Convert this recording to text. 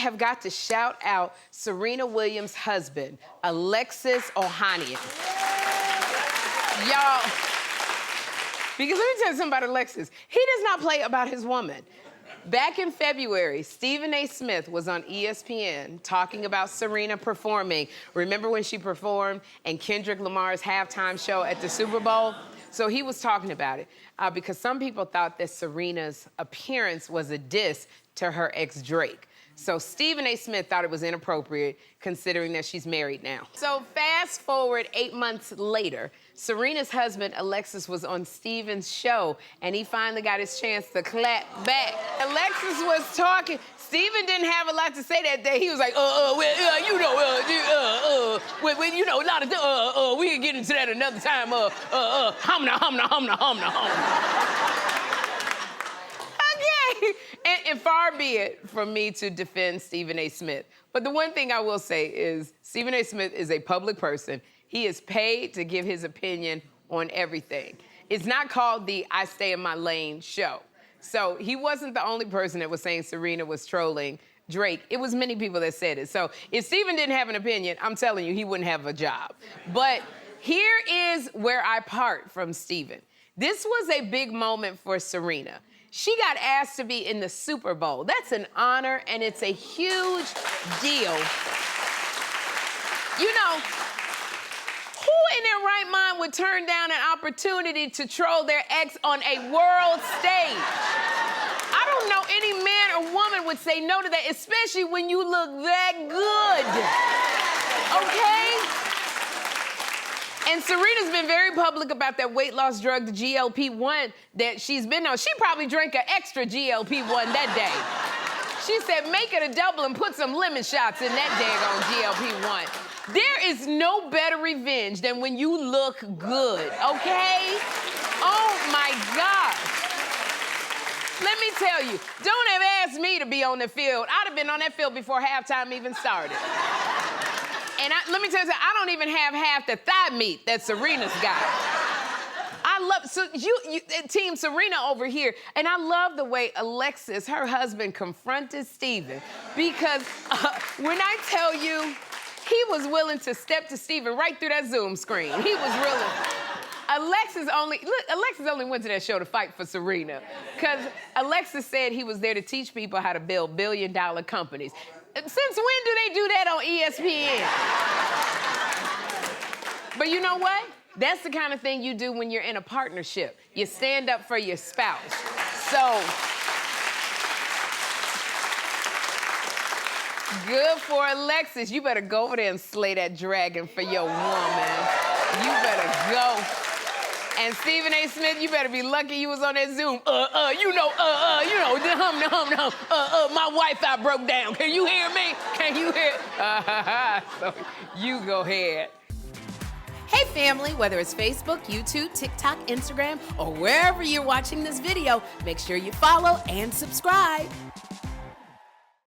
have got to shout out Serena Williams' husband, Alexis Ohanian. Y'all, because let me tell you something about Alexis. He does not play about his woman. Back in February, Stephen A. Smith was on ESPN talking about Serena performing. Remember when she performed in Kendrick Lamar's halftime show at the Super Bowl? So he was talking about it because some people thought that Serena's appearance was a diss to her ex Drake. So Stephen A. Smith thought it was inappropriate considering that she's married now. So fast forward 8 months later, Serena's husband, Alexis, was on Stephen's show, and he finally got his chance to clap back. Alexis was talking. Stephen didn't have a lot to say that day. He was like, you know, a lot of, we can get into that another time, humna. And far be it from me to defend Stephen A. Smith. But the one thing I will say is Stephen A. Smith is a public person. He is paid to give his opinion on everything. It's not called the I Stay in My Lane show. So he wasn't the only person that was saying Serena was trolling Drake. It was many people that said it. So if Stephen didn't have an opinion, I'm telling you, he wouldn't have a job. But here is where I part from Stephen. This was a big moment for Serena. She got asked to be in the Super Bowl. That's an honor, and it's a huge deal. You know, who in their right mind would turn down an opportunity to troll their ex on a world stage? I don't know any man or woman would say no to that, especially when you look that good, okay? And Serena's been very public about that weight loss drug, the GLP-1, that she's been on. She probably drank an extra GLP-1 that day. She said, make it a double and put some lemon shots in that daggone GLP-1. There is no better revenge than when you look good, okay? Oh, my gosh. Let me tell you, don't have asked me to be on the field. I'd have been on that field before halftime even started. And let me tell you something, I don't even have half the thigh meat that Serena's got. I love, so you Team Serena over here, and I love the way Alexis, her husband, confronted Stephen, because when I tell you, he was willing to step to Stephen right through that Zoom screen. He was really, Alexis only went to that show to fight for Serena, because Alexis said he was there to teach people how to build billion-dollar companies. Since when do they do that on ESPN? But you know what? That's the kind of thing you do when you're in a partnership. You stand up for your spouse. So, good for Alexis. You better go over there and slay that dragon for your woman. You better go. And Stephen A. Smith, you better be lucky you was on that Zoom. My Wi-Fi broke down. Can you hear me? Can you hear? So you go ahead. Hey family, whether it's Facebook, YouTube, TikTok, Instagram, or wherever you're watching this video, make sure you follow and subscribe.